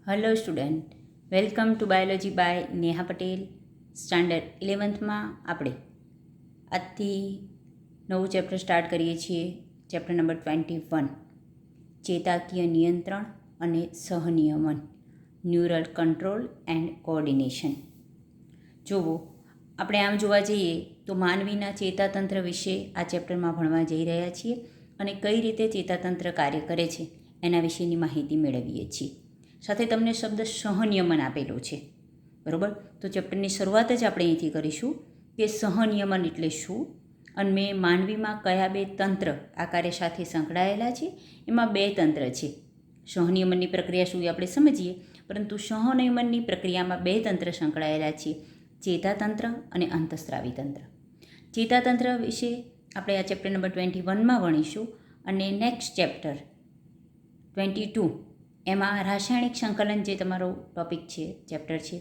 Hello student, welcome to biology by Neha Patel. Standard 11થમાં આપણે આજથી નવું ચેપ્ટર સ્ટાર્ટ કરીએ છીએ. ચેપ્ટર નંબર 21, ચેતાકીય નિયંત્રણ અને સહનિયમન, ન્યુરલ કંટ્રોલ એન્ડ કોઓર્ડિનેશન. જુઓ, આપણે આમ જોવા જઈએ તો માનવીના ચેતાતંત્ર વિશે આ ચેપ્ટરમાં ભણવા જઈ રહ્યા છીએ અને કઈ રીતે ચેતાતંત્ર કાર્ય કરે છે એના વિશેની માહિતી મેળવીએ છીએ. સાથે તમને શબ્દ સહનિયમન આપેલો છે, બરાબર? તો ચેપ્ટરની શરૂઆત જ આપણે અહીંથી કરીશું કે સહનિયમન એટલે શું અને મેં માનવીમાં કયા બે તંત્ર આ કાર્ય સાથે સંકળાયેલા છે. એમાં બે તંત્ર છે. સહનિયમનની પ્રક્રિયા શું એ આપણે સમજીએ, પરંતુ સહનિયમનની પ્રક્રિયામાં બે તંત્ર સંકળાયેલા છે, ચેતાતંત્ર અને અંતઃસ્રાવી તંત્ર. ચેતાતંત્ર વિશે આપણે આ ચેપ્ટર નંબર 21માં ભણીશું અને નેક્સ્ટ ચેપ્ટર 22 એમાં રાસાયણિક સંકલન જે તમારો ટૉપિક છે, ચેપ્ટર છે,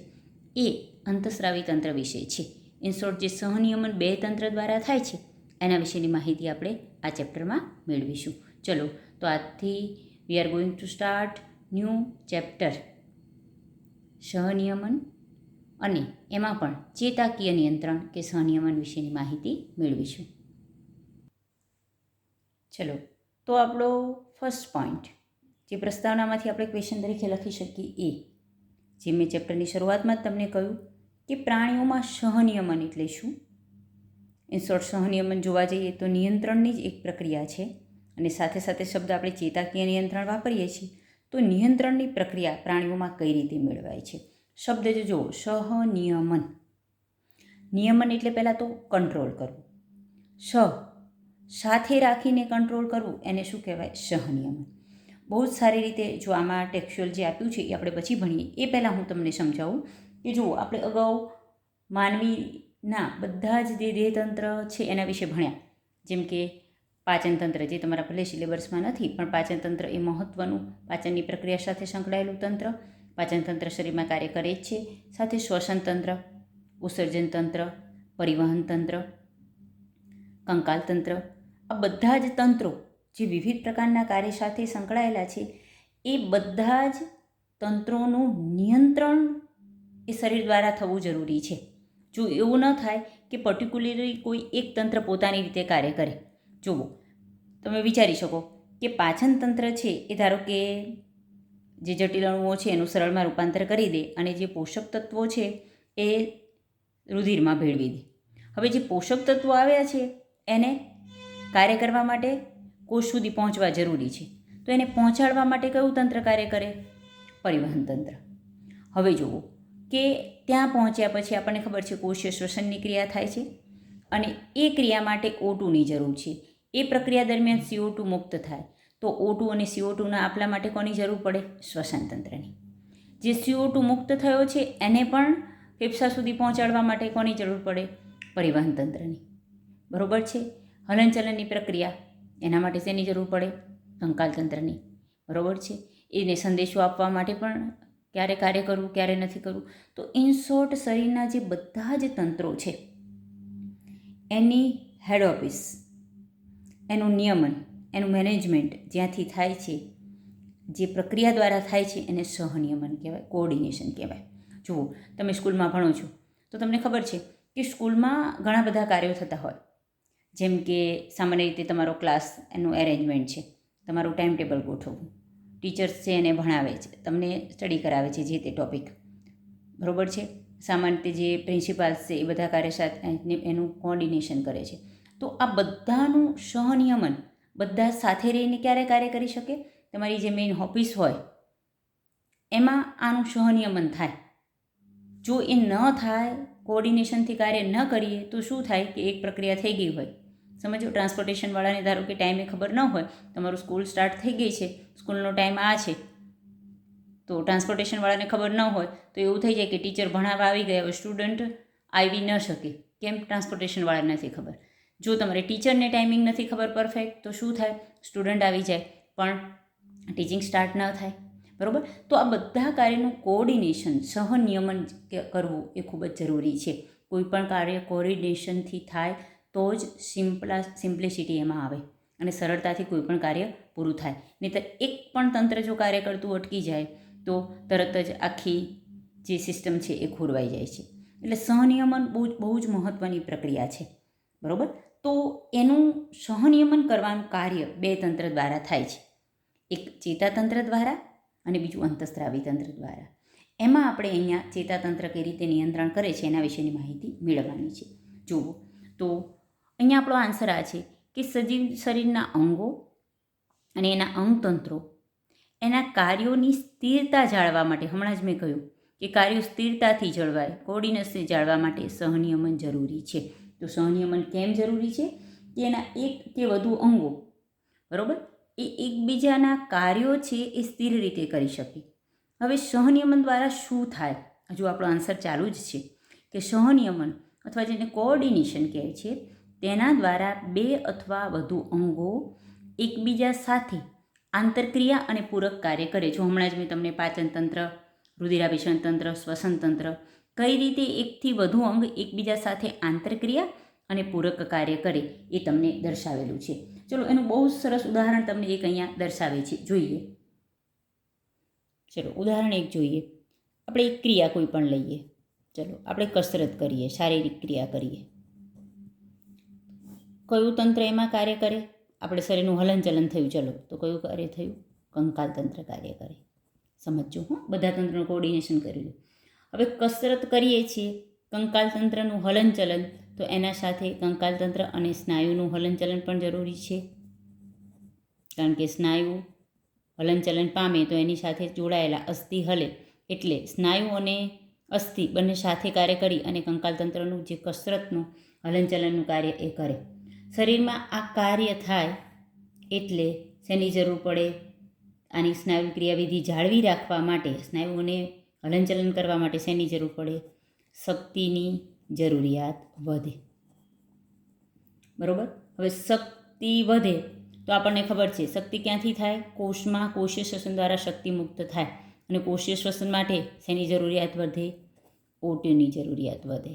એ અંતઃસ્રાવી તંત્ર વિશે છે. ઇન શોર્ટ, જે સહનિયમન બે તંત્ર દ્વારા થાય છે એના વિશેની માહિતી આપણે આ ચેપ્ટરમાં મેળવીશું. ચલો, તો આજથી we are going to start new chapter સહનિયમન અને એમાં પણ ચેતાકીય નિયંત્રણ કે સહનિયમન વિશેની માહિતી મેળવીશું. ચલો, તો આપણો ફર્સ્ટ પોઈન્ટ જે પ્રસ્તાવનામાંથી આપણે ક્વેશ્ચન તરીકે લખી શકીએ જે મેં ચેપ્ટરની શરૂઆતમાં જ તમને કહ્યું કે પ્રાણીઓમાં સહનિયમન એટલે શું. ઇન શોર્ટ, સહનિયમન જોવા જઈએ તો નિયંત્રણની જ એક પ્રક્રિયા છે અને સાથે સાથે શબ્દ આપણે ચેતાકીય નિયંત્રણ વાપરીએ છીએ તો નિયંત્રણની પ્રક્રિયા પ્રાણીઓમાં કઈ રીતે મેળવાય છે. શબ્દ જો જુઓ, સહનિયમન. નિયમન એટલે પહેલાં તો કંટ્રોલ કરવું. સાથે રાખીને કંટ્રોલ કરવું એને શું કહેવાય? સહનિયમન. બહુ જ સારી રીતે જો આમાં ટેક્સ્ચ્યુઅલ જે આપ્યું છે એ આપણે પછી ભણીએ એ પહેલાં હું તમને સમજાવું કે જુઓ, આપણે અગાઉ માનવીના બધા જ જે દેહતંત્ર છે એના વિશે ભણ્યા. જેમ કે પાચનતંત્ર, જે તમારા ભલે સિલેબસમાં નથી પણ પાચનતંત્ર એ મહત્ત્વનું પાચનની પ્રક્રિયા સાથે સંકળાયેલું તંત્ર. પાચનતંત્ર શરીરમાં કાર્ય કરે જ છે. સાથે શ્વસનતંત્ર, ઉત્સર્જન તંત્ર, પરિવહન તંત્ર, કંકાલતંત્ર, આ બધા જ તંત્રો જે વિવિધ પ્રકારના કાર્ય સાથે સંકળાયેલા છે એ બધા જ તંત્રોનું નિયંત્રણ એ શરીર દ્વારા થવું જરૂરી છે. જો એવું ન થાય કે પર્ટિક્યુલરલી કોઈ એક તંત્ર પોતાની રીતે કાર્ય કરે. જુઓ, તમે વિચારી શકો કે પાચનતંત્ર છે એ ધારો કે જે જટિલ અણુઓ છે એનું સરળમાં રૂપાંતર કરી દે અને જે પોષક તત્વો છે એ રુધિરમાં ભેળવી દે. હવે જે પોષક તત્વો આવ્યા છે એને કાર્ય કરવા માટે કોષ સુધી પહોંચવા જરૂરી છે, તો એને પહોંચાડવા માટે કયું તંત્ર કાર્ય કરે? પરિવહન તંત્ર. હવે જુઓ કે ત્યાં પહોંચ્યા પછી આપણને ખબર છે કોષીય શ્વસનની ક્રિયા થાય છે અને એ ક્રિયા માટે O2ની જરૂર છે. એ પ્રક્રિયા દરમિયાન CO2 મુક્ત થાય તો O2 અને CO2ના આપલા માટે કોની જરૂર પડે? શ્વસન તંત્રની. જે CO2 મુક્ત થયો છે એને પણ ફેફસા સુધી પહોંચાડવા માટે કોની જરૂર પડે? પરિવહન તંત્રની. બરાબર છે. હલનચલનની પ્રક્રિયા એના માટે શેની જરૂર પડે? કંકાલતંત્રની. બરાબર છે. એને સંદેશો આપવા માટે પણ ક્યારે કાર્ય કરવું, ક્યારે નથી કરવું. તો ઇન શોર્ટ, શરીરના જે બધા જ તંત્રો છે એની હેડ ઓફિસ, એનું નિયમન, એનું મેનેજમેન્ટ જ્યાંથી થાય છે, જે પ્રક્રિયા દ્વારા થાય છે એને સહનિયમન કહેવાય, કોઓર્ડિનેશન કહેવાય. જુઓ, તમે સ્કૂલમાં ભણો છો તો તમને ખબર છે કે સ્કૂલમાં ઘણા બધા કાર્યો થતા હોય. જેમ કે સામાન્ય રીતે તમારો ક્લાસ એનું એરેન્જમેન્ટ છે, તમારું ટાઈમ ટેબલ ગોઠવવું, ટીચર્સ છે એને ભણાવે છે, તમને સ્ટડી કરાવે છે જે તે ટૉપિક. બરાબર છે. સામાન્ય રીતે જે પ્રિન્સિપાલ્સ છે એ બધા કાર્ય સાથે એનું કોઓર્ડિનેશન કરે છે. તો આ બધાનું સહનિયમન બધા સાથે રહીને ક્યારે કાર્ય કરી શકે? તમારી જે મેઇન ઓફિસ હોય એમાં આનું સહનિયમન થાય. જો એ ન થાય, કોઓર્ડિનેશનથી કાર્ય ન કરીએ તો શું થાય કે એક પ્રક્રિયા થઈ ગઈ હોય. સમજો, ટ્રાન્સપોર્ટેશનવાળાને ધારો કે ટાઈમે ખબર ન હોય, તમારું સ્કૂલ સ્ટાર્ટ થઈ ગઈ છે, સ્કૂલનો ટાઈમ આ છે, તો ટ્રાન્સપોર્ટેશનવાળાને ખબર ન હોય તો એવું થઈ જાય કે ટીચર ભણાવવા આવી ગયા, સ્ટુડન્ટ આવી ન શકે. કેમ? ટ્રાન્સપોર્ટેશનવાળાને નથી ખબર. જો તમારે ટીચરને ટાઈમિંગ નથી ખબર પરફેક્ટ તો શું થાય? સ્ટુડન્ટ આવી જાય પણ ટીચિંગ સ્ટાર્ટ ન થાય. બરાબર? તો આ બધા કાર્યનું કોઓર્ડિનેશન, સહનિયમન કરવું એ ખૂબ જ જરૂરી છે. કોઈ પણ કાર્ય કોઓર્ડિનેશનથી થાય તો જ સિમ્પ્લિસિટી એમાં આવે અને સરળતાથી કોઈ પણ કાર્ય પૂરું થાય. નહીંતર એક પણ તંત્ર જો કાર્ય કરતું અટકી જાય તો તરત જ આખી જે સિસ્ટમ છે એ ખોરવાઈ જાય છે. એટલે સહનિયમન બહુ જ મહત્ત્વની પ્રક્રિયા છે. બરાબર. તો એનું સહનિયમન કરવાનું કાર્ય બે તંત્ર દ્વારા થાય છે. એક ચેતાતંત્ર દ્વારા અને બીજું અંતઃસ્ત્રાવી તંત્ર દ્વારા. એમાં આપણે અહીંયા ચેતાતંત્ર કઈ રીતે નિયંત્રણ કરે છે એના વિશેની માહિતી મેળવવાની છે. જુઓ તો અહીંયા આપણો આન્સર આ છે કે સજીવ શરીરના અંગો અને એના અંગતંત્રો એના કાર્યોની સ્થિરતા જાળવવા માટે, હમણાં જ મેં કહ્યું કે કાર્યો સ્થિરતાથી જળવાય, કોર્ડિનેશન જાળવવા માટે સહનિયમન જરૂરી છે. તો સહનિયમન કેમ જરૂરી છે કે એના એક કે વધુ અંગો, બરાબર, એ એકબીજાના કાર્યો છે એ સ્થિર રીતે કરી શકે. હવે સહનિયમન દ્વારા શું થાય? હજુ આપણો આન્સર ચાલુ જ છે કે સહનિયમન અથવા જેને કોઓર્ડિનેશન કહે છે તેના દ્વારા બે અથવા વધુ અંગો એકબીજા સાથે આંતરક્રિયા અને પૂરક કાર્ય કરે. જો હમણાં જ મેં તમને પાચન તંત્ર, રુધિરાભિસરણ તંત્ર, શ્વસન તંત્ર કઈ રીતે એકથી વધુ અંગ એકબીજા સાથે આંતરક્રિયા અને પૂરક કાર્ય કરે એ તમને દર્શાવેલું છે. ચલો એનું બહુ સરસ ઉદાહરણ તમને એક અહીંયા દર્શાવે છે, જોઈએ. ચલો ઉદાહરણ એક જોઈએ. આપણે એક ક્રિયા કોઈ પણ લઈએ. ચલો આપણે કસરત કરીએ, શારીરિક ક્રિયા કરીએ. કયું તંત્ર એમાં કાર્ય કરે? આપણે શરીરનું હલનચલન થયું. ચલો તો કયું કાર્ય થયું? કંકાલ તંત્ર કાર્ય કરે. સમજો, હા, બધા તંત્રનું કોઓર્ડિનેશન કરેલું. હવે કસરત કરીએ છીએ, કંકાલ તંત્રનું હલનચલન, તો એના સાથે કંકાલ તંત્ર અને સ્નાયુનું હલનચલન પણ જરૂરી છે. કારણ કે સ્નાયુ હલનચલન પામે તો એની સાથે જોડાયેલા અસ્થિ હલે, એટલે સ્નાયુ અને અસ્થિ બંને સાથે કાર્ય કરી અને કંકાલ તંત્રનું જે કસરતનું હલનચલનનું કાર્ય એ કરે. શરીરમાં આ કાર્ય થાય એટલે શેની જરૂર પડે? આની સ્નાયુ ક્રિયાવિધિ જાળવી રાખવા માટે, સ્નાયુઓને હલનચલન કરવા માટે શેની જરૂર પડે? શક્તિની જરૂરિયાત વધે. બરાબર. હવે શક્તિ વધે તો આપણને ખબર છે શક્તિ ક્યાંથી થાય? કોષમાં કોષીય શ્વસન દ્વારા શક્તિ મુક્ત થાય. અને કોષીય શ્વસન માટે શેની જરૂરિયાત વધે? ઓટીની જરૂરિયાત વધે.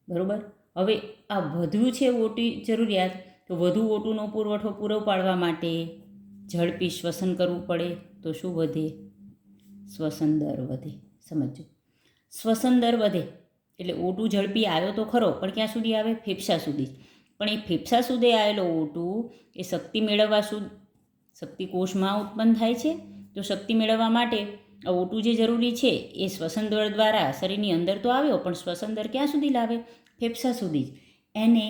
બરાબર. હવે આ વધુ છે ઓટી જરૂરિયાત, તો વધુ ઓટુનો પુરવઠો પૂરો પાડવા માટે ઝડપી શ્વસન કરવું પડે. તો શું વધે? શ્વસન દર વધે. સમજો, શ્વસન દર વધે એટલે ઓટું ઝડપી આવ્યો તો ખરો, પણ ક્યાં સુધી આવે? ફેફસા સુધી. પણ એ ફેફસા સુધી આવેલો ઓટું એ શક્તિ મેળવવા શક્તિ કોષમાં ઉત્પન્ન થાય છે. તો શક્તિ મેળવવા માટે આ ઓટું જે જરૂરી છે એ શ્વસન દર દ્વારા શરીરની અંદર તો આવ્યો, પણ શ્વસન દર ક્યાં સુધી લાવે? ફેફસા સુધી જ. એને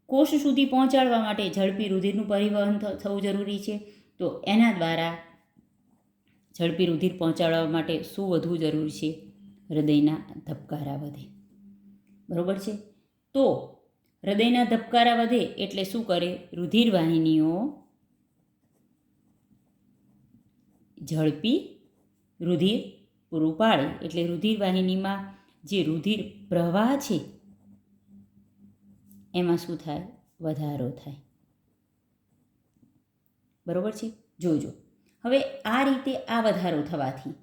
કોષ સુધી પહોંચાડવા માટે ઝડપી રુધિરનું પરિવહન થવું જરૂરી છે. તો એના દ્વારા ઝડપી રુધિર પહોંચાડવા માટે શું વધવું જરૂરી છે? હૃદયના ધબકારા વધે. બરાબર છે. તો હૃદયના ધબકારા વધે એટલે શું કરે? રુધિર વાહિનીઓ ઝડપી રુધિર પૂરું પાડે. એટલે રુધિર વાહિનીમાં જે રુધિર પ્રવાહ છે એમાં શું થાય? વધારો થાય. બરાબર છે. જોજો હવે આ રીતે આ વધારો થવાથી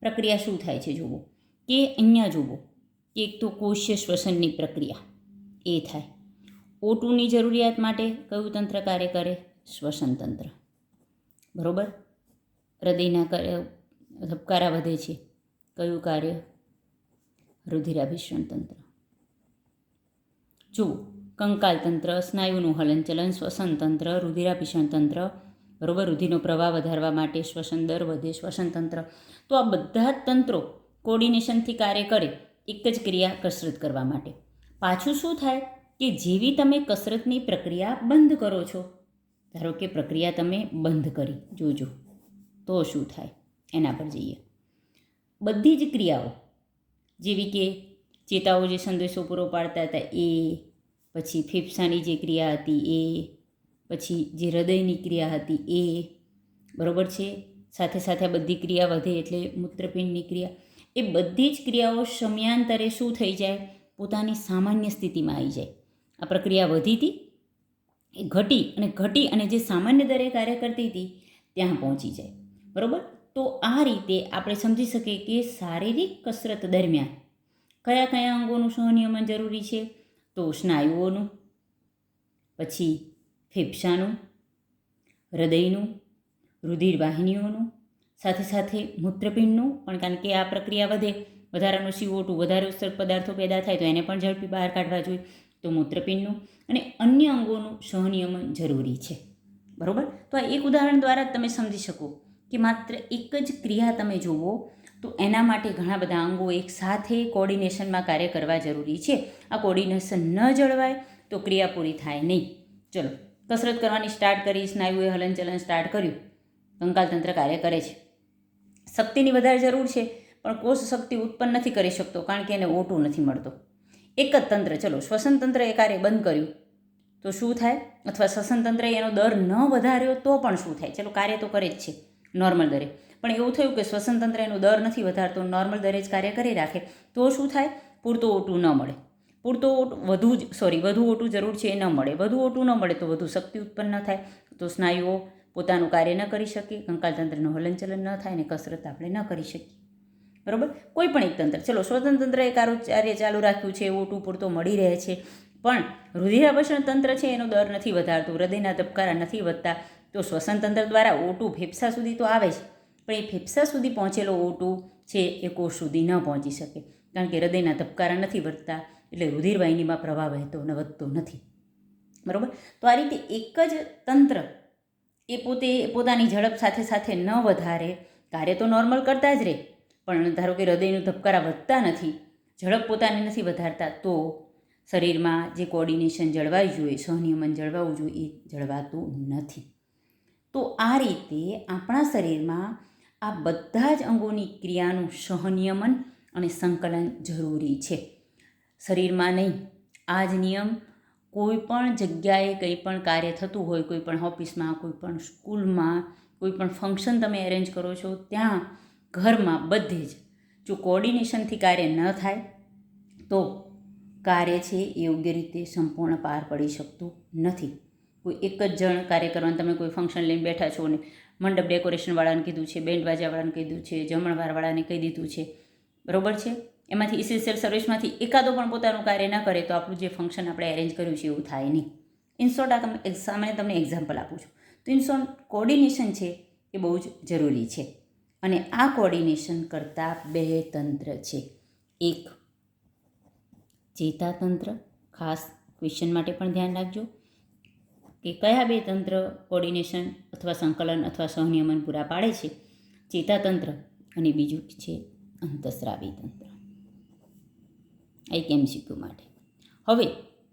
પ્રક્રિયા શું થાય છે? જુઓ કે અહીંયા જુઓ કે એક તો કોષીય શ્વસનની પ્રક્રિયા એ થાય. ઓટુની જરૂરિયાત માટે કયું તંત્ર કાર્ય કરે? શ્વસન તંત્ર. બરાબર. હૃદયના ધબકારા વધે છે, કયું કાર્ય? રુધિરાભિસરણ તંત્ર. જુઓ, કંકાલ તંત્ર, સ્નાયુનું હલનચલન, શ્વસન તંત્ર, રુધિરાભિસરણ તંત્ર. બરાબર. રુધિરનો પ્રવાહ વધારવા માટે શ્વસન દર વધે, શ્વસન તંત્ર. તો આ બધા જ તંત્રો કોર્ડિનેશનથી કાર્ય કરે એક જ ક્રિયા કસરત કરવા માટે. પાછું શું થાય કે જેવી તમે કસરતની પ્રક્રિયા બંધ કરો છો, ધારો કે પ્રક્રિયા તમે બંધ કરી, જોજો તો શું થાય એના પર જઈએ. બધી જ ક્રિયાઓ જેવી કે ચેતાઓ જે સંદેશો પૂરો પાડતા હતા એ, પછી ફેફસાની જે ક્રિયા હતી એ, પછી જે હૃદયની ક્રિયા હતી એ, બરાબર છે. સાથે સાથે બધી ક્રિયા વધે એટલે મૂત્રપિંડની ક્રિયા, એ બધી જ ક્રિયાઓ સમયાંતરે શું થઈ જાય? પોતાની સામાન્ય સ્થિતિમાં આવી જાય. આ પ્રક્રિયા વધી હતી એ ઘટી અને જે સામાન્ય દરે કાર્ય કરતી હતી ત્યાં પહોંચી જાય. બરાબર. તો આ રીતે આપણે સમજી શકીએ કે શારીરિક કસરત દરમિયાન કયા કયા અંગોનું સહનિયમન જરૂરી છે? તો સ્નાયુઓનું, પછી ફેફસાનું, હૃદયનું, રુધિર વાહિનીઓનું સાથે સાથે મૂત્રપિંડનું પણ, કારણ કે આ પ્રક્રિયા વધે, વધારાનો CO2 વધારે ઉત્સર્ગ પદાર્થો પેદા થાય તો એને પણ ઝડપી બહાર કાઢવા જોઈએ. તો મૂત્રપિંડનું અને અન્ય અંગોનું સહનિયમન જરૂરી છે. બરાબર. તો આ એક ઉદાહરણ દ્વારા તમે સમજી શકો કે માત્ર એક જ ક્રિયા તમે જુઓ તો એના માટે ઘણા બધા અંગો એક સાથે કોર્ડિનેશનમાં કાર્ય કરવા જરૂરી છે. આ કોર્ડિનેશન ન જળવાય તો ક્રિયા પૂરી થાય નહીં. ચલો, કસરત કરવાની સ્ટાર્ટ કરી, સ્નાયુએ હલનચલન સ્ટાર્ટ કર્યું, કંકાલ તંત્ર કાર્ય કરે છે. શક્તિની વધારે જરૂર છે પણ કોષ શક્તિ ઉત્પન્ન નથી કરી શકતો કારણ કે એને O2 નથી મળતો. એક જ તંત્ર, ચલો શ્વસન તંત્ર એ કાર્ય બંધ કર્યું તો શું થાય, અથવા શ્વસન તંત્રએ એનો દર ન વધાર્યો તો પણ શું થાય. ચલો, કાર્ય તો કરે જ છે નોર્મલ દરે, પણ એવું થયું કે શ્વસન તંત્ર એનો દર નથી વધારતો, નોર્મલ દરે જ કાર્ય કરી રાખે તો શું થાય, પૂરતો O2 ન મળે. પૂરતો વધુ O2 જરૂર છે એ ન મળે. વધુ O2 ન મળે તો વધુ શક્તિ ઉત્પન્ન ન થાય, તો સ્નાયુઓ પોતાનું કાર્ય ન કરી શકે, કંકાલ તંત્રનું હલનચલન ન થાય અને કસરત આપણે ન કરી શકીએ. બરાબર. કોઈ પણ એક તંત્ર, ચલો શ્વસન તંત્ર એ કાર્ય ચાલુ રાખ્યું છે, O2 પૂરતો મળી રહે છે, પણ રુધિરાભિસરણ તંત્ર છે એનો દર નથી વધારતું, હૃદયના ધબકારા નથી વધતા, તો શ્વસન તંત્ર દ્વારા O2 ફેફસા સુધી તો આવે છે પણ એ ફેફસા સુધી પહોંચેલો O2 છે એ કોષ સુધી ન પહોંચી શકે, કારણ કે હૃદયના ધબકારા નથી વધતા, એટલે રુધિરવાહિનીમાં પ્રવાહ વહેતો ન વધતો નથી. બરાબર. તો આ રીતે એક જ તંત્ર એ પોતાની ઝડપ સાથે સાથે ન વધારે, કાર્ય તો નોર્મલ કરતા જ રહે, પણ ધારો કે હૃદયનું ધબકારા વધતા નથી, ઝડપ પોતાની નથી વધારતા, તો શરીરમાં જે કોર્ડિનેશન જળવાવું જોઈએ, સહનિયમન જળવાવું જોઈએ, એ જળવાતું નથી. તો આ રીતે આપણા શરીરમાં આ બધા જ અંગોની ક્રિયાનું સહનિયમન અને સંકલન જરૂરી છે. શરીરમાં નહીં, આ જ નિયમ કોઈ પણ જગ્યાએ કંઈ પણ કાર્ય થતું હોય, કોઈ પણ ઓફિસમાં, કોઈ પણ સ્કૂલમાં, કોઈ પણ ફંક્શન તમે એરેન્જ કરો છો ત્યાં, ઘરમાં, બધે જ જો કોર્ડિનેશનથી કાર્ય ન થાય તો કાર્ય છે એ યોગ્ય રીતે સંપૂર્ણ પાર પડી શકતું નથી. કોઈ એક જ જણ કાર્ય કરવાનું, તમે કોઈ ફંક્શન લઈને બેઠા છો ને મંડપ ડેકોરેશનવાળાને કીધું છે, બેન્ડ બાજાવાળાને કીધું છે, જમણવારવાળાને કહી દીધું છે, બરાબર છે, એમાંથી ઇસેન્શિયલ સર્વિસમાંથી એકાદો પણ પોતાનું કાર્ય ન કરે તો આપણું જે ફંક્શન આપણે એરેન્જ કર્યું છે એવું થાય નહીં. ઇન શોર્ટ, આ સામાન્ય તમને એક્ઝામ્પલ આપું છું. તો ઇન શોર્ટ, કોર્ડિનેશન છે એ બહુ જ જરૂરી છે. અને આ કોર્ડિનેશન કરતા બે તંત્ર છે. એક ચેતાતંત્ર, ખાસ ક્વેશ્ચન માટે પણ ધ્યાન રાખજો કે કયા બે તંત્ર કોર્ડિનેશન અથવા સંકલન અથવા સહનિયમન પૂરા પાડે છે. ચેતાતંત્ર અને બીજું છે અંતઃસ્રાવી તંત્ર. એક MCQ માટે. હવે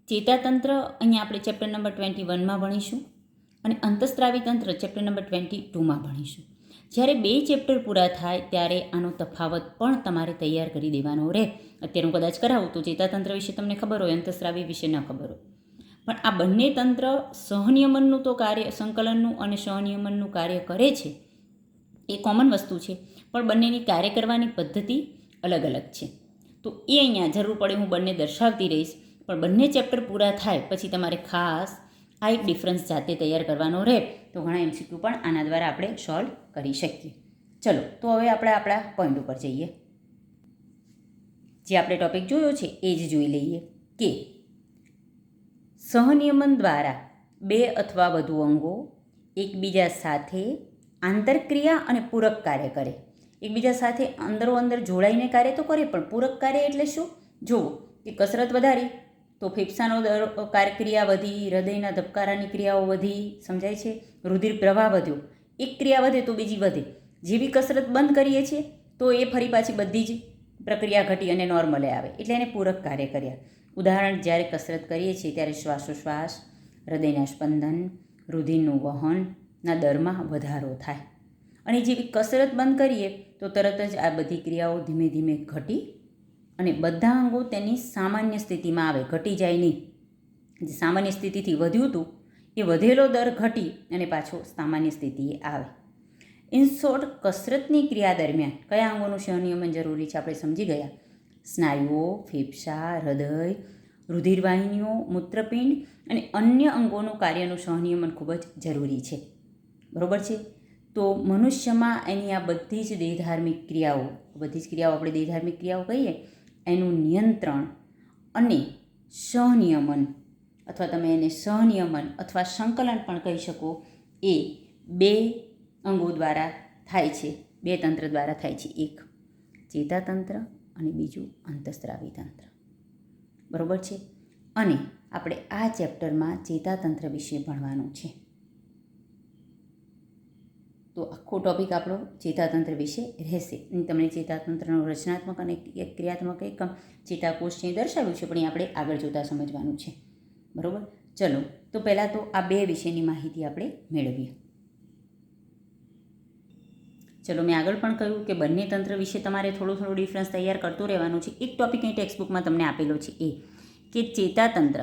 ચેતાતંત્ર અહીંયા આપણે ચેપ્ટર નંબર 21માં ભણીશું અને અંતઃસ્રાવી તંત્ર ચેપ્ટર નંબર 22માં ભણીશું. જ્યારે બે ચેપ્ટર પૂરા થાય ત્યારે આનો તફાવત પણ તમારે તૈયાર કરી દેવાનો રહે. અત્યારે હું કદાચ કરાવું તો ચેતાતંત્ર વિશે તમને ખબર હોય, અંતઃસ્રાવી વિશે ન ખબર હોય, પણ આ બંને તંત્ર સહનિયમનનું તો કાર્ય, સંકલનનું અને સહનિયમનનું કાર્ય કરે છે, એ કોમન વસ્તુ છે, પણ બંનેની કાર્ય કરવાની પદ્ધતિ અલગ અલગ છે. તો એ અહીંયા જરૂર પડે હું બંને દર્શાવતી રહીશ, પણ બંને ચેપ્ટર પૂરા થાય પછી તમારે ખાસ આ એક ડિફરન્સ જાતે તૈયાર કરવાનો રહે, તો ઘણા MCQ પણ આના દ્વારા આપણે સોલ્વ કરી શકીએ. ચલો, તો હવે આપણે આપણા પોઈન્ટ ઉપર જઈએ. જે આપણે ટોપિક જોયો છે એ જ જોઈ લઈએ કે સહનિયમન દ્વારા બે અથવા વધુ અંગો એકબીજા સાથે આંતરક્રિયા અને પૂરક કાર્ય કરે. એકબીજા સાથે અંદરોઅંદર જોડાઈને કાર્ય તો કરે, પણ પૂરક કાર્ય એટલે શું? જુઓ કે કસરત વધારી તો ફેફસાનો ક્રિયા વધી, હૃદયના ધબકારાની ક્રિયાઓ વધી, સમજાય છે, રુધિર પ્રવાહ વધ્યો, એક ક્રિયા વધે તો બીજી વધે. જેવી કસરત બંધ કરીએ છીએ તો એ ફરી પાછી બધી જ પ્રક્રિયા ઘટી અને નોર્મલે આવે, એટલે એને પૂરક કાર્ય કર્યા. ઉદાહરણ, જ્યારે કસરત કરીએ છીએ ત્યારે શ્વાસોશ્વાસ, હૃદયના સ્પંદન, રુધિરનું વહનના દરમાં વધારો થાય, અને જેવી કસરત બંધ કરીએ તો તરત જ આ બધી ક્રિયાઓ ધીમે ધીમે ઘટી અને બધા અંગો તેની સામાન્ય સ્થિતિમાં આવે, ઘટી જાય નહીં. જે સામાન્ય સ્થિતિથી વધ્યું હતું એ વધેલો દર ઘટી અને પાછો સામાન્ય સ્થિતિએ આવે. ઇન શોર્ટ, કસરતની ક્રિયા દરમિયાન કયા અંગોનું સહનિયમન જરૂરી છે આપણે સમજી ગયા. સ્નાયુઓ, ફેફસા, હૃદય, રુધિરવાહિનીઓ, મૂત્રપિંડ અને અન્ય અંગોનું કાર્યનું સહનિયમન ખૂબ જ જરૂરી છે. બરાબર છે. તો મનુષ્યમાં એની આ બધી જ દેહધાર્મિક ક્રિયાઓ, બધી જ ક્રિયાઓ આપણે દેહધાર્મિક ક્રિયાઓ કહીએ, એનું નિયંત્રણ અને સહનિયમન, અથવા તમે એને સહનિયમન અથવા સંકલન પણ કહી શકો, એ બે અંગો દ્વારા થાય છે. બે તંત્ર દ્વારા થાય છે, એક ચેતાતંત્ર અને બીજું અંતઃસ્ત્રાવી તંત્ર. બરાબર છે. અને આપણે આ ચેપ્ટરમાં ચેતાતંત્ર વિશે ભણવાનું છે. તો આખો ટોપિક આપણો ચેતાતંત્ર વિશે રહેશે. તમને ચેતાતંત્રનો રચનાત્મક અને ક્રિયાત્મક એકમ ચેતાકોષ છે દર્શાવ્યું છે, પણ એ આપણે આગળ જોતાં સમજવાનું છે. બરાબર. ચલો, તો પહેલાં તો આ બે વિશેની માહિતી આપણે મેળવીએ. ચલો, મેં આગળ પણ કહ્યું કે બંને તંત્ર વિશે તમારે થોડું થોડું ડિફરન્સ તૈયાર કરતું રહેવાનું છે. એક ટોપિક અહીં ટેક્સ્ટબુકમાં તમને આપેલો છે એ કે ચેતાતંત્ર,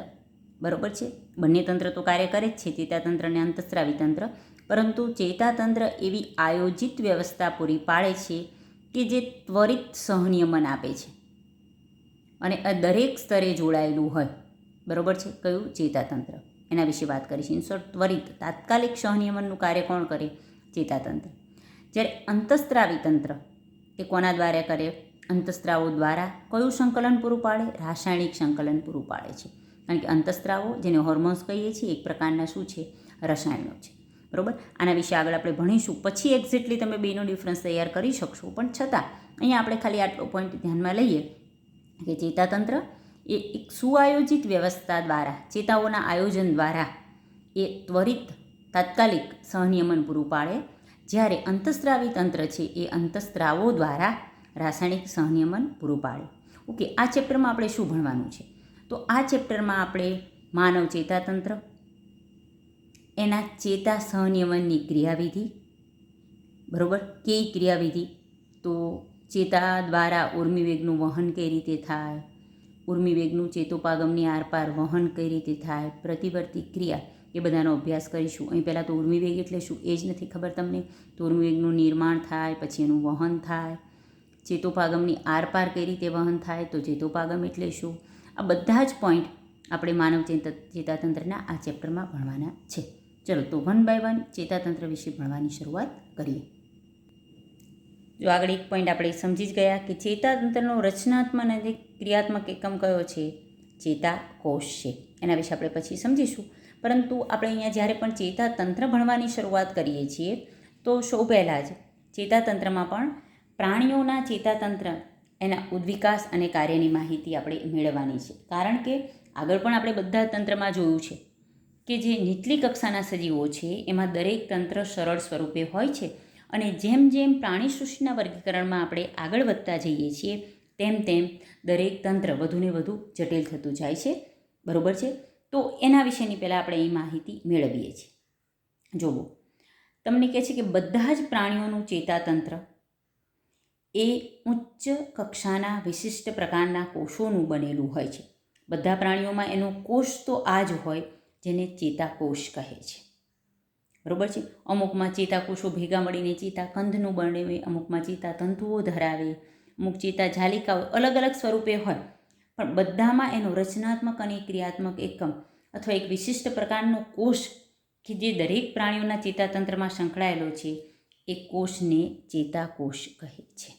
બરાબર છે, બંને તંત્ર તો કાર્ય કરે જ છે, ચેતાતંત્ર અને અંતઃસ્ત્રાવી તંત્ર, પરંતુ ચેતાતંત્ર એવી આયોજિત વ્યવસ્થા પૂરી પાડે છે કે જે ત્વરિત સહનિયમન આપે છે અને આ દરેક સ્તરે જોડાયેલું હોય. બરાબર છે. કયું? ચેતાતંત્ર. એના વિશે વાત કરીશું. ઇનશોર્ટ, ત્વરિત તાત્કાલિક સહનિયમનનું કાર્ય કોણ કરે? ચેતાતંત્ર. જ્યારે અંતઃસ્ત્રાવી તંત્ર એ કોના દ્વારા કરે? અંતઃસ્ત્રાવો દ્વારા. કયું સંકલન પૂરું પાડે? રાસાયણિક સંકલન પૂરું પાડે છે. કારણ કે અંતઃસ્ત્રાવો, જેને હોર્મોન્સ કહીએ છીએ, એક પ્રકારના શું છે? રસાયણો છે. બરાબર. આના વિશે આગળ આપણે ભણીશું, પછી એક્ઝેક્ટલી તમે બેનો ડિફરન્સ તૈયાર કરી શકશો. પણ છતાં અહીંયા આપણે ખાલી આટલો પોઈન્ટ ધ્યાનમાં લઈએ કે ચેતાતંત્ર એ એક સુઆયોજિત વ્યવસ્થા દ્વારા, ચેતાઓના આયોજન દ્વારા એ ત્વરિત તાત્કાલિક સહનિયમન પૂરું પાડે, જ્યારે અંતઃસ્ત્રાવી તંત્ર છે એ અંતઃસ્ત્રાવો દ્વારા રાસાયણિક સહનિયમન પૂરું પાડે. ઓકે, આ ચેપ્ટરમાં આપણે શું ભણવાનું છે? તો આ ચેપ્ટરમાં આપણે માનવ ચેતાતંત્ર, એના ચેતા સહનિયમનની ક્રિયાવિધિ, બરાબર, કેવી ક્રિયાવિધિ? તો ચેતા દ્વારા ઉર્મિવેગનું વહન કઈ રીતે થાય, ઉર્મિવેગનું ચેતોપાગમની આરપાર વહન કઈ રીતે થાય, પ્રતિવર્તી ક્રિયા, એ બધાનો અભ્યાસ કરીશું. અહીં પહેલાં તો ઉર્મિવેગ એટલે શું એ જ નથી ખબર તમને. તો ઉર્મિવેગનું નિર્માણ થાય, પછી એનું વહન થાય, ચેતોપાગમની આરપાર કઈ રીતે વહન થાય, તો ચેતોપાગમ એટલે શું? આ બધા જ પોઈન્ટ આપણે માનવ ચેતાતંત્રના આ ચેપ્ટરમાં ભણવાના છે. ચલો, તો 1 by 1 ચેતાતંત્ર વિશે ભણવાની શરૂઆત કરીએ. જો આગળ એક પોઈન્ટ આપણે સમજી જ ગયા કે ચેતાતંત્રનો રચનાત્મક અને ક્રિયાત્મક એકમ કયો છે? ચેતાકોષ છે. એના વિશે આપણે પછી સમજીશું. પરંતુ આપણે અહીંયા જ્યારે પણ ચેતાતંત્ર ભણવાની શરૂઆત કરીએ છીએ તો સૌ પહેલાં જ ચેતાતંત્રમાં પણ પ્રાણીઓના ચેતાતંત્ર, એના ઉદ્વિકાસ અને કાર્યની માહિતી આપણે મેળવવાની છે. કારણ કે આગળ પણ આપણે બધા તંત્રમાં જોયું છે કે જે નીચલી કક્ષાના સજીવો છે એમાં દરેક તંત્ર સરળ સ્વરૂપે હોય છે, અને જેમ જેમ પ્રાણી સૃષ્ટિના વર્ગીકરણમાં આપણે આગળ વધતા જઈએ છીએ તેમ તેમ દરેક તંત્ર વધુને વધુ જટિલ થતું જાય છે. બરાબર છે. તો એના વિશેની પહેલાં આપણે એ માહિતી મેળવીએ છીએ. જુઓ, તમને કહે છે કે બધા જ પ્રાણીઓનું ચેતાતંત્ર એ ઉચ્ચ કક્ષાના વિશિષ્ટ પ્રકારના કોષોનું બનેલું હોય છે. બધા પ્રાણીઓમાં એનો કોષ તો આ જ હોય જેને ચેતાકોષ કહે છે. બરાબર છે. અમુકમાં ચેતાકોષો ભેગા મળીને ચેતાકંધનું બનાવે, અમુકમાં ચેતાતંતુઓ ધરાવે, અમુક ચેતા જાલિકાઓ અલગ અલગ સ્વરૂપે હોય, પણ બધામાં એનો રચનાત્મક અને ક્રિયાત્મક એકમ અથવા એક વિશિષ્ટ પ્રકારનો કોષ કે જે દરેક પ્રાણીઓના ચેતાતંત્રમાં સંકળાયેલો છે એ કોષને ચેતાકોષ કહે છે.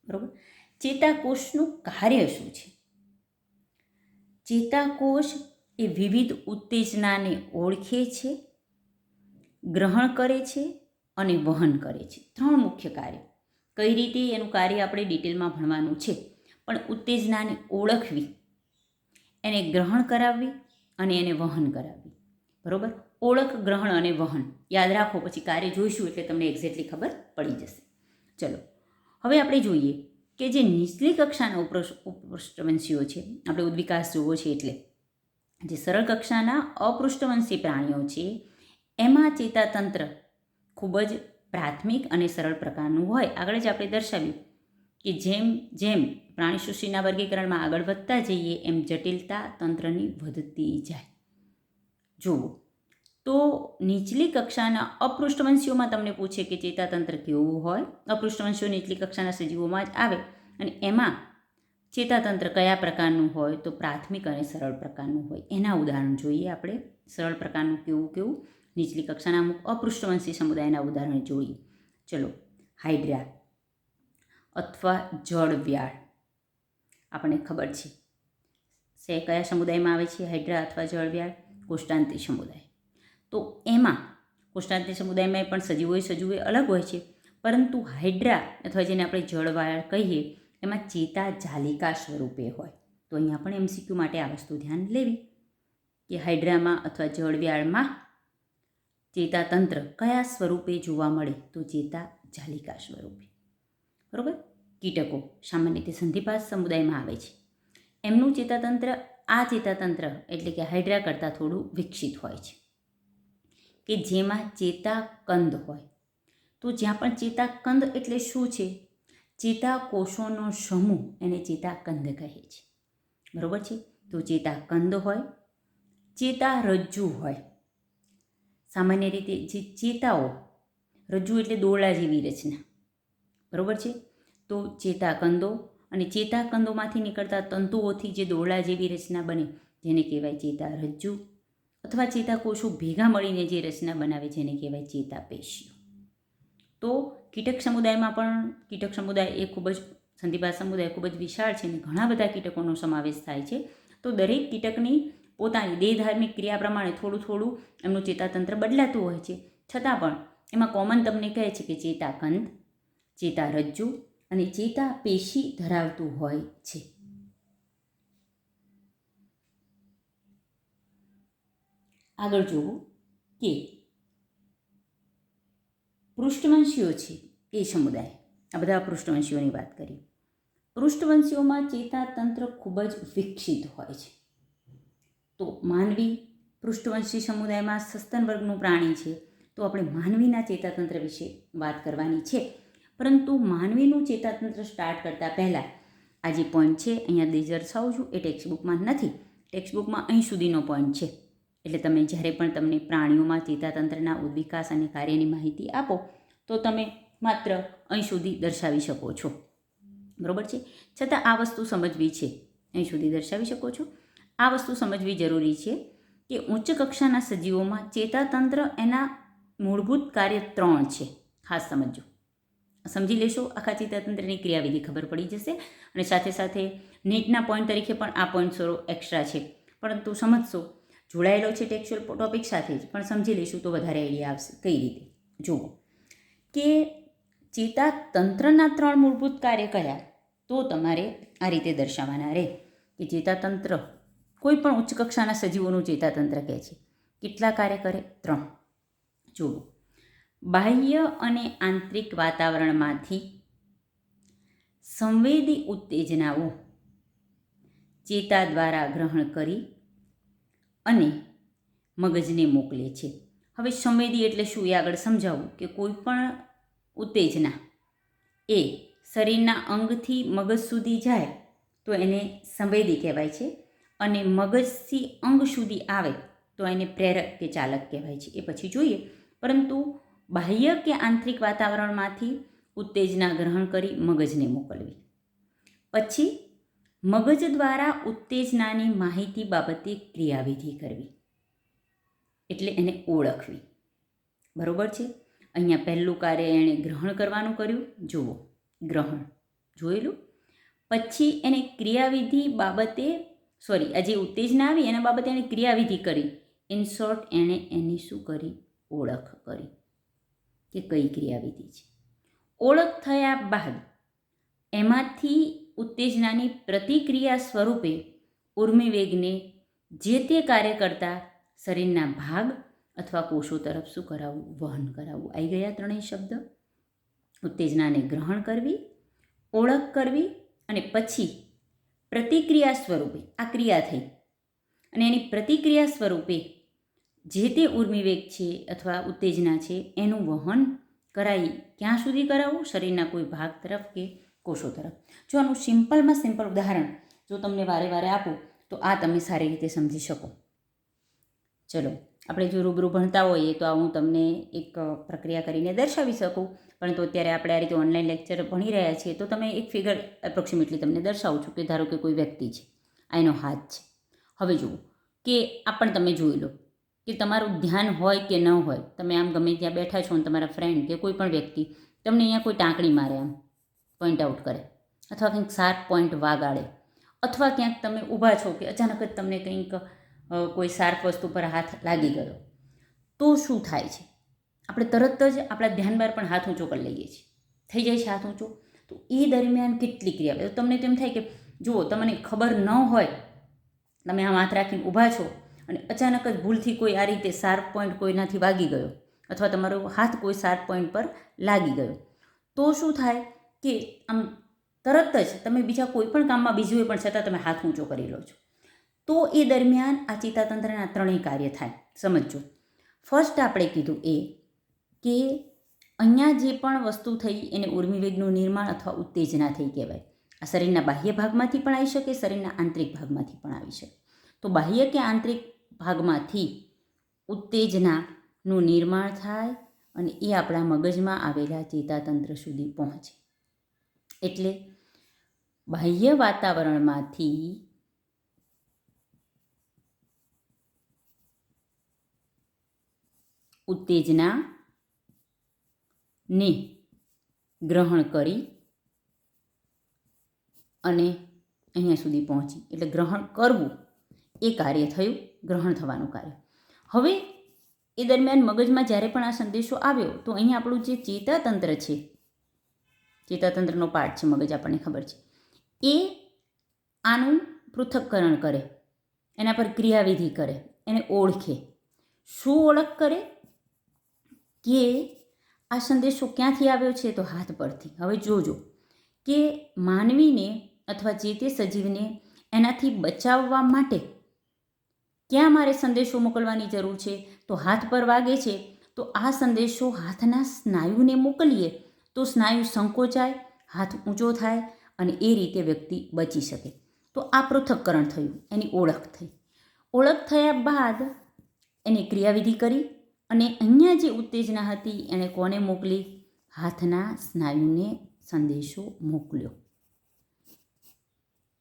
બરાબર. ચેતાકોષનું કાર્ય શું છે? ચેતાકોષ એ વિવિધ ઉત્તેજનાને ઓળખે છે, ગ્રહણ કરે છે અને વહન કરે છે. 3 મુખ્ય કાર્ય. કઈ રીતે એનું કાર્ય આપણે ડિટેલમાં ભણવાનું છે, પણ ઉત્તેજનાને ઓળખવી, એને ગ્રહણ કરાવવી અને એને વહન કરાવવી. બરાબર. ઓળખ, ગ્રહણ અને વહન યાદ રાખો, પછી કાર્ય જોઈશું એટલે તમને એક્ઝેક્ટલી ખબર પડી જશે. ચલો, હવે આપણે જોઈએ કે જે નીચલી કક્ષાના અપૃષ્ઠવંશીઓ છે, આપણે ઉદ્વિકાસ જોવો છે એટલે જે સરળ કક્ષાના અપૃષ્ઠવંશી પ્રાણીઓ છે એમાં ચેતાતંત્ર ખૂબ જ પ્રાથમિક અને સરળ પ્રકારનું હોય. આગળ જ આપણે દર્શાવ્યું કે જેમ જેમ પ્રાણી સૃષ્ટિના વર્ગીકરણમાં આગળ વધતા જઈએ એમ જટિલતા તંત્રની વધતી જાય. જુઓ, તો નીચલી કક્ષાના અપૃષ્ઠવંશીઓમાં તમને પૂછે કે ચેતાતંત્ર કેવું હોય. અપૃષ્ઠવંશીઓ નીચલી કક્ષાના સજીવોમાં જ આવે, અને એમાં ચેતાતંત્ર કયા પ્રકારનું હોય? તો પ્રાથમિક અને સરળ પ્રકારનું હોય. એના ઉદાહરણ જોઈએ આપણે. સરળ પ્રકારનું કેવું કેવું? નીચલી કક્ષાના અમુક અપૃષ્ઠવંશી સમુદાયના ઉદાહરણ જોઈએ. ચલો, હાઇડ્રા અથવા જળવ્યાળ આપણને ખબર છે કયા સમુદાયમાં આવે છે હાઇડ્રા અથવા જળવ્યાળ? કોષ્ટાંતિય સમુદાય. તો એમાં કોષ્ટાંતિય સમુદાયમાં પણ સજીવો અલગ હોય છે, પરંતુ હાઇડ્રા અથવા જેને આપણે જળવાળ કહીએ એમાં ચેતા જાલિકા સ્વરૂપે હોય. તો અહીંયા પણ MCQ માટે આ વસ્તુ ધ્યાન લેવી કે હાઇડ્રામાં અથવા જળવ્યાળમાં ચેતાતંત્ર કયા સ્વરૂપે જોવા મળે? તો ચેતા જાલિકા સ્વરૂપે. બરાબર. કીટકો સામાન્ય રીતે સંધિપાદ સમુદાયમાં આવે છે. એમનું ચેતાતંત્ર આ ચેતાતંત્ર એટલે કે હાઇડ્રા કરતાં થોડું વિકસિત હોય છે, કે જેમાં ચેતાકંદ હોય. તો જ્યાં પણ ચેતાકંદ એટલે શું છે? ચેતાકોષોનો સમૂહ એને ચેતાકંદ કહે છે. બરાબર છે. તો ચેતાકંદ હોય, ચેતારજ્જુ હોય. સામાન્ય રીતે જે ચેતાઓ, રજ્જુ એટલે દોરડા જેવી રચના, બરાબર છે. તો ચેતાકંદો અને ચેતાકંદોમાંથી નીકળતા તંતુઓથી જે દોરડા જેવી રચના બને જેને કહેવાય ચેતારજ્જુ, અથવા ચેતાકોષો ભેગા મળીને જે રચના બનાવે જેને કહેવાય ચેતાપેશીઓ. તો કીટક સમુદાયમાં પણ કીટક સમુદાય એ ખૂબ જ સંધિપાદ સમુદાય ખૂબ જ વિશાળ છે અને ઘણા બધા કીટકોનો સમાવેશ થાય છે. તો દરેક કીટકની પોતાની દેહધાર્મિક ક્રિયા પ્રમાણે થોડું થોડું એમનું ચેતાતંત્ર બદલાતું હોય છે. છતાં પણ એમાં કોમન તમને કહે છે કે ચેતાકંદ, ચેતારજ્જુ અને ચેતાપેશી ધરાવતું હોય છે. આગળ જુઓ કે પૃષ્ઠવંશીઓ છે એ સમુદાય, આ બધા પૃષ્ઠવંશીઓની વાત કરીએ. પૃષ્ઠવંશીઓમાં ચેતાતંત્ર ખૂબ જ વિકસિત હોય છે. તો માનવી પૃષ્ઠવંશી સમુદાયમાં સસ્તન વર્ગનું પ્રાણી છે. તો આપણે માનવીના ચેતાતંત્ર વિશે વાત કરવાની છે. પરંતુ માનવીનું ચેતાતંત્ર સ્ટાર્ટ કરતાં પહેલાં આ જે પોઈન્ટ છે અહીંયા દર્શાવું છું એ ટેક્સ્ટબુકમાં નથી. ટેક્સ્ટબુકમાં અહીં સુધીનો પોઈન્ટ છે. એટલે તમે જ્યારે પણ તમને પ્રાણીઓમાં ચેતાતંત્રના ઉદ્વિકાસ અને કાર્યની માહિતી આપો તો તમે માત્ર અહીં સુધી દર્શાવી શકો છો. બરાબર છે. છતાં આ વસ્તુ સમજવી છે, અહીં સુધી દર્શાવી શકો છો. આ વસ્તુ સમજવી જરૂરી છે કે ઉચ્ચ કક્ષાના સજીવોમાં ચેતાતંત્ર એના મૂળભૂત કાર્ય 3 છે. ખાસ સમજો, સમજી લેશો આખા ચેતાતંત્રની ક્રિયાવિધિ ખબર પડી જશે. અને સાથે સાથે નીટના પોઈન્ટ તરીકે પણ આ પોઈન્ટ થોડો એક્સ્ટ્રા છે, પરંતુ સમજશો, જોડાયેલો છે ટેક્સ્ચ્યુઅલ ટોપિક સાથે જ, પણ સમજી લઈશું તો વધારે આઈડિયા આવશે. કઈ રીતે? જુઓ કે ચેતાતંત્રના 3 મૂળભૂત કાર્ય કયા? તો તમારે આ રીતે દર્શાવવાના રહે કે ચેતાતંત્ર કોઈ પણ ઉચ્ચ કક્ષાના સજીવોનું ચેતાતંત્ર કહે છે. કેટલા કાર્ય કરે? 3. જુઓ, બાહ્ય અને આંતરિક વાતાવરણમાંથી સંવેદી ઉત્તેજનાઓ ચેતા દ્વારા ગ્રહણ કરી અને મગજને મોકલે છે. હવે સંવેદી એટલે શું એ આગળ સમજાવું કે કોઈ પણ ઉત્તેજના એ શરીરના અંગથી મગજ સુધી જાય તો એને સંવેદી કહેવાય છે, અને મગજથી અંગ સુધી આવે તો એને પ્રેરક કે ચાલક કહેવાય છે. એ પછી જોઈએ. પરંતુ બાહ્ય કે આંતરિક વાતાવરણમાંથી ઉત્તેજના ગ્રહણ કરી મગજને મોકલવી, પછી મગજ દ્વારા ઉત્તેજનાની માહિતી બાબતે ક્રિયાવિધિ કરવી, એટલે એને ઓળખવી. બરાબર છે. અહીંયા પહેલું કાર્ય એણે ગ્રહણ કરવાનું કર્યું. જુઓ, ગ્રહણ જોયેલું. પછી એને ક્રિયાવિધિ બાબતે આ જે ઉત્તેજના આવી એના બાબતે એણે ક્રિયાવિધિ કરી. ઇન શોર્ટ એણે એની શું કરી? ઓળખ કરી કે કઈ ક્રિયાવિધિ છે. ઓળખ થયા બાદ એમાંથી ઉત્તેજનાની પ્રતિક્રિયા સ્વરૂપે ઉર્મિવેગને જે તે કાર્ય કરતા શરીરના ભાગ અથવા કોષો તરફ શું કરાવવું? વહન કરાવવું. આવી ગયા 3 શબ્દ. ઉત્તેજનાને ગ્રહણ કરવી, ઓળખ કરવી અને પછી પ્રતિક્રિયા સ્વરૂપે આ ક્રિયા થઈ અને એની પ્રતિક્રિયા સ્વરૂપે જે તે ઉર્મિવેગ છે અથવા ઉત્તેજના છે એનું વહન કરાવી. ક્યાં સુધી કરાવવું? શરીરના કોઈ ભાગ તરફ કે કોષો તરફ. જો આનું સિમ્પલમાં સિમ્પલ ઉદાહરણ જો તમને વારે વારે આપું તો આ તમે સારી રીતે સમજી શકો. ચલો, આપણે જો રૂબરૂ ભણતા હોઈએ તો હું તમને એક પ્રક્રિયા કરીને દર્શાવી શકું, પરંતુ અત્યારે આપણે આ રીતે ઓનલાઈન લેક્ચર ભણી રહ્યા છીએ તો તમે એક ફિગર એપ્રોક્સિમેટલી તમને દર્શાવું છું કે ધારો કે કોઈ વ્યક્તિ છે, આ એનો હાથ છે. હવે જુઓ કે આ પણ તમે જોઈ લો કે તમારું ધ્યાન હોય કે ન હોય, તમે આમ ગમે ત્યાં બેઠા છો અને તમારા ફ્રેન્ડ કે કોઈ પણ વ્યક્તિ તમને અહીંયા કોઈ ટાંકણી મારે, આમ પોઈન્ટ આઉટ કરે અથવા કંઈક શાર્પ પોઈન્ટ વાગાડે, અથવા ક્યાંક તમે ઊભા છો કે અચાનક જ તમને કંઈક કોઈ શાર્પ વસ્તુ પર હાથ લાગી ગયો, તો શું થાય છે? આપણે તરત જ આપણા ધ્યાન બહાર પણ હાથ ઊંચો કરી લઈએ છીએ. થઈ જાય છે હાથ ઊંચો. તો એ દરમિયાન કેટલી ક્રિયા, તમને તેમ થાય કે જુઓ, તમને ખબર ન હોય, તમે આમ હાથ રાખીને ઊભા છો અને અચાનક જ ભૂલથી કોઈ આ રીતે શાર્પ પોઈન્ટ કોઈનાથી વાગી ગયો અથવા તમારો હાથ કોઈ શાર્પ પોઈન્ટ પર લાગી ગયો, તો શું થાય કે આમ તરત જ તમે બીજા કોઈ પણ કામમાં બીજી હોય પણ છતાં તમે હાથ ઊંચો કરી લો છો. તો એ દરમિયાન આ ચેતાતંત્રના ત્રણેય કાર્ય થાય. સમજો, ફર્સ્ટ આપણે કીધું એ કે અહીંયા જે પણ વસ્તુ થઈ એને ઉર્મિવેગનું નિર્માણ અથવા ઉત્તેજના થઈ કહેવાય. આ શરીરના બાહ્ય ભાગમાંથી પણ આવી શકે, શરીરના આંતરિક ભાગમાંથી પણ આવી શકે. તો બાહ્ય કે આંતરિક ભાગમાંથી ઉત્તેજનાનું નિર્માણ થાય અને એ આપણા મગજમાં આવેલા ચેતાતંત્ર સુધી પહોંચે. એટલે બાહ્ય વાતાવરણમાંથી ઉત્તેજનાને ગ્રહણ કરી અને અહીંયા સુધી પહોંચી. એટલે ગ્રહણ કરવું એ કાર્ય થયું, ગ્રહણ થવાનું કાર્ય. હવે એ દરમિયાન મગજમાં જ્યારે પણ આ સંદેશો આવ્યો તો અહીંયા આપણું જે ચેતાતંત્ર છે, ચેતાતંત્રનો પાર્ટ છે મગજ, આપણને ખબર છે, એ આનું પૃથક્કરણ કરે, એના પર ક્રિયાવિધિ કરે, એને ઓળખે. શું ઓળખ કરે કે આ સંદેશો ક્યાંથી આવ્યો છે? તો હાથ પરથી. હવે જોજો કે માનવીને અથવા જે તે સજીવને એનાથી બચાવવા માટે ક્યાં મારે સંદેશો મોકલવાની જરૂર છે? તો હાથ પર વાગે છે તો આ સંદેશો હાથના સ્નાયુને મોકલીએ તો સ્નાયુ સંકોચાય, હાથ ઊંચો થાય અને એ રીતે વ્યક્તિ બચી શકે. તો આ પૃથક્કરણ થયું, એની ઓળખ થઈ. ઓળખ થયા બાદ એની ક્રિયાવિધિ કરી અને અહીંયા જે ઉત્તેજના હતી એણે કોને મોકલી? હાથના સ્નાયુને સંદેશો મોકલ્યો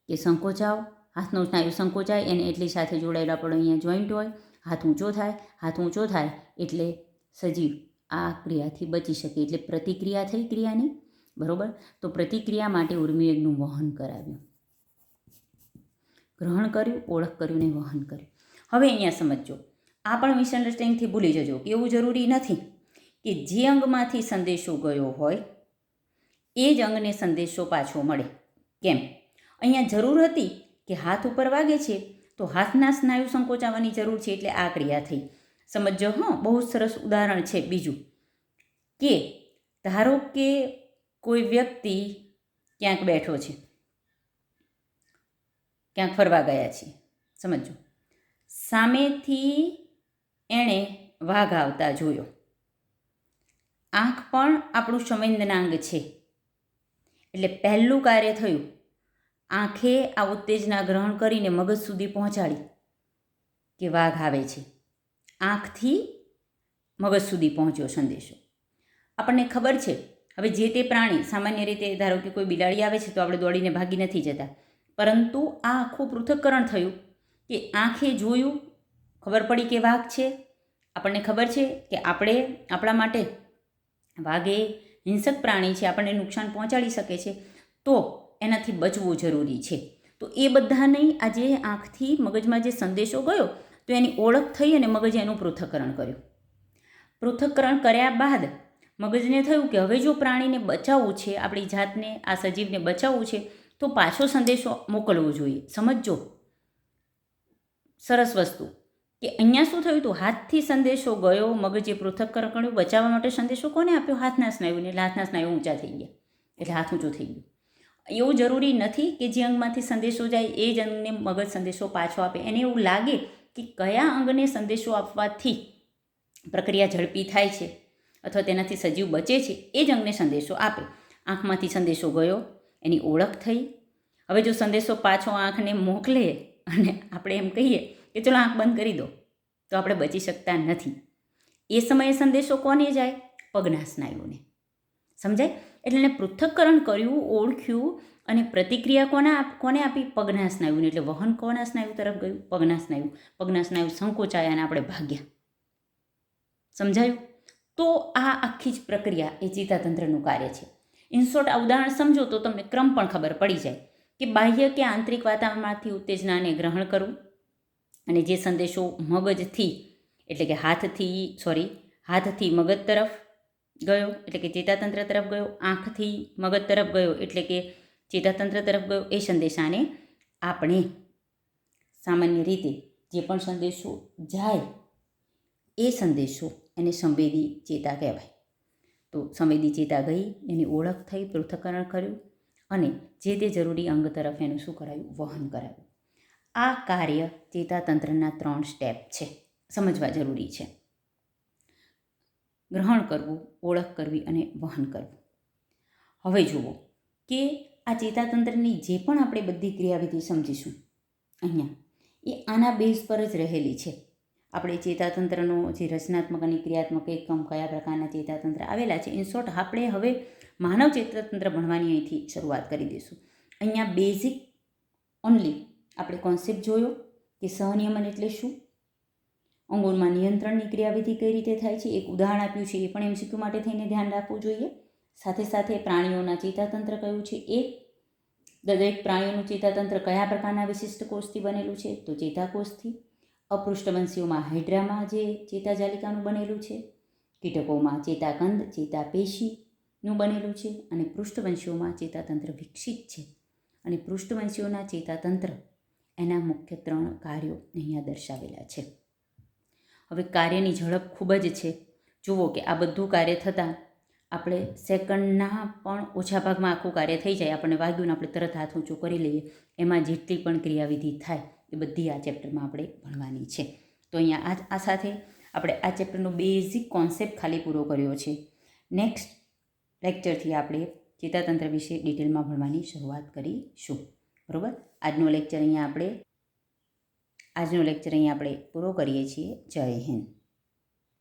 કે સંકોચાવ. હાથનો સ્નાયુ સંકોચાય, એને એટલી સાથે જોડાયેલા પણ અહીંયા જોઈન્ટ હોય, હાથ ઊંચો થાય. હાથ ઊંચો થાય એટલે સજીવ આ ક્રિયાથી બચી શકે. એટલે પ્રતિક્રિયા થઈ ક્રિયાની, બરાબર. તો પ્રતિક્રિયા માટે ઉર્મિવેગનું વહન કરાવ્યું, ગ્રહણ કર્યું, ઓળખ કર્યું ને વહન કર્યું. હવે અહીંયા સમજો, આ પણ મિસઅન્ડરસ્ટેન્ડિંગથી ભૂલી જજો કે એવું જરૂરી નથી કે જે અંગમાંથી સંદેશો ગયો હોય એ જ અંગને સંદેશો પાછો મળે. કેમ? અહીંયા જરૂર હતી કે હાથ ઉપર વાગે છે તો હાથના સ્નાયુ સંકોચાવાની જરૂર છે, એટલે આ ક્રિયા થઈ. સમજો. બહુ સરસ ઉદાહરણ છે બીજું કે ધારો કે કોઈ વ્યક્તિ ક્યાંક બેઠો છે, ક્યાંક ફરવા ગયા છે. સમજો, સામેથી એણે વાઘ આવતા જોયો. આંખ પણ આપણું સંવેદનાંગ છે, એટલે પહેલું કાર્ય થયું, આંખે આ ઉત્તેજના ગ્રહણ કરીને મગજ સુધી પહોંચાડી કે વાઘ આવે છે. આંખથી મગજ સુધી પહોંચ્યો સંદેશો. આપણને ખબર છે હવે જે તે પ્રાણી, સામાન્ય રીતે ધારો કે કોઈ બિલાડી આવે છે તો આપણે દોડીને ભાગી નથી જતા, પરંતુ આ આખું પૃથક્કરણ થયું કે આંખે જોયું, ખબર પડી કે વાઘ છે. આપણને ખબર છે કે આપણા માટે વાઘ એ હિંસક પ્રાણી છે, આપણને નુકસાન પહોંચાડી શકે છે, તો એનાથી બચવું જરૂરી છે. તો એ બધાને આજે આંખથી મગજમાં જે સંદેશો ગયો તો એની ઓળખ થઈ અને મગજે એનું પૃથક્કરણ કર્યું. પૃથક્કરણ કર્યા બાદ મગજને થયું કે હવે જો પ્રાણીને બચાવવું છે, આપણી જાતને, આ સજીવને બચાવવું છે, તો પાછો સંદેશો મોકલવો જોઈએ. સમજો, સરસ વસ્તુ કે અહીંયા શું થયું હતું? હાથથી સંદેશો ગયો, મગજે પૃથક્કરણ કર્યું, બચાવવા માટે સંદેશો કોને આપ્યો? હાથના સ્નાયુને. એટલે હાથના સ્નાયુ ઊંચા થઈ ગયા, એટલે હાથ ઊંચો થઈ ગયો. એવું જરૂરી નથી કે જે અંગમાંથી સંદેશો જાય એ જ અંગને મગજ સંદેશો પાછો આપે. એને એવું લાગે કે કયા અંગને સંદેશો આપવાથી પ્રક્રિયા ઝડપી થાય છે અથવા તેનાથી સજીવ બચે છે એ જ અંગને સંદેશો આપે. આંખમાંથી સંદેશો ગયો, એની ઓળખ થઈ. હવે જો સંદેશો પાછો આંખને મોકલે અને આપણે એમ કહીએ કે ચલો આંખ બંધ કરી દો, તો આપણે બચી શકતા નથી. એ સમયે સંદેશો કોને જાય? પગના સ્નાયુને. સમજાય? એટલે એને પૃથક્કરણ કર્યું, ઓળખ્યું અને પ્રતિક્રિયા કોને આપી? પગના સ્નાયુને. એટલે વહન કોના સ્નાયુ તરફ ગયું? પગના સ્નાયુ. પગના સ્નાયુ સંકોચાયા અને આપણે ભાગ્યા. સમજાયું? તો આ આખી જ પ્રક્રિયા એ ચેતાતંત્રનું કાર્ય છે. ઇન શોર્ટ, આ ઉદાહરણ સમજો તો તમને ક્રમ પણ ખબર પડી જાય કે બાહ્ય કે આંતરિક વાતાવરણમાંથી ઉત્તેજનાને ગ્રહણ કરવું અને જે સંદેશો મગજથી, એટલે કે હાથથી મગજ તરફ ગયો એટલે કે ચેતાતંત્ર તરફ ગયો, આંખથી મગજ તરફ ગયો એટલે કે ચેતાતંત્ર તરફ ગયો. એ સંદેશાને આપણે સામાન્ય રીતે જે પણ સંદેશો જાય એ સંદેશો એને સંવેદી ચેતા કહેવાય. તો સંવેદી ચેતા ગઈ, એની ઓળખ થઈ, પૃથ્થકરણ કર્યું અને જે તે જરૂરી અંગ તરફ એનું શું કરાયું? વહન કરાયું. આ કાર્ય ચેતાતંત્રના 3 સ્ટેપ છે, સમજવા જરૂરી છે. ગ્રહણ કરવું, ઓળખ કરવી અને વહન કરવું. હવે જુઓ કે આ ચેતાતંત્રની જે પણ આપણે બધી ક્રિયાવિધિ સમજીશું અહીંયા, એ આના બેઝ પર જ રહેલી છે. આપણે ચેતાતંત્રનો જે રચનાત્મક અને ક્રિયાત્મક એકમ કયા પ્રકારના ચેતાતંત્ર આવેલા છે, ઇન શોર્ટ આપણે હવે માનવ ચેતાતંત્ર ભણવાની અહીંથી શરૂઆત કરી દઈશું. અહીંયા બેઝિક ઓનલી આપણે કોન્સેપ્ટ જોયો કે સહનિયમન એટલે શું, અંગોમાં નિયંત્રણની ક્રિયાવિધિ કઈ રીતે થાય છે, એક ઉદાહરણ આપ્યું છે, એ પણ એમસીક્યુ માટે થઈને ધ્યાન રાખવું જોઈએ. સાથે સાથે પ્રાણીઓના ચેતાતંત્ર કયું છે, એ દરેક પ્રાણીઓનું ચેતાતંત્ર કયા પ્રકારના વિશિષ્ટ કોષથી બનેલું છે, તો ચેતાકોષથી. અપૃષ્ઠવંશીઓમાં હાઇડ્રામાં જે ચેતાજાલિકાનું બનેલું છે, કીટકોમાં ચેતાકંદ ચેતાપેશીનું બનેલું છે અને પૃષ્ઠવંશીઓમાં ચેતાતંત્ર વિકસિત છે. અને પૃષ્ઠવંશીઓના ચેતાતંત્ર એના મુખ્ય 3 કાર્યો અહીંયા દર્શાવેલા છે. હવે કાર્યની ઝડપ ખૂબ જ છે. જુઓ કે આ બધું કાર્ય થતાં આપણે સેકન્ડના પણ ઓછા ભાગમાં આખું કાર્ય થઈ જાય. આપણને વાગ્યું ને આપણે તરત હાથ ઊંચો કરી લઈએ. એમાં જેટલી પણ ક્રિયાવિધિ થાય એ બધી આ ચેપ્ટરમાં આપણે ભણવાની છે. તો અહીંયા આ સાથે આપણે આ ચેપ્ટરનો બેઝિક કોન્સેપ્ટ ખાલી પૂરો કર્યો છે. નેક્સ્ટ લેક્ચરથી આપણે ચેતાતંત્ર વિશે ડિટેલમાં ભણવાની શરૂઆત કરીશું. બરાબર? આજનો લેક્ચર અહીંયા આપણે પૂરો કરીએ છીએ. જય હિન્દ.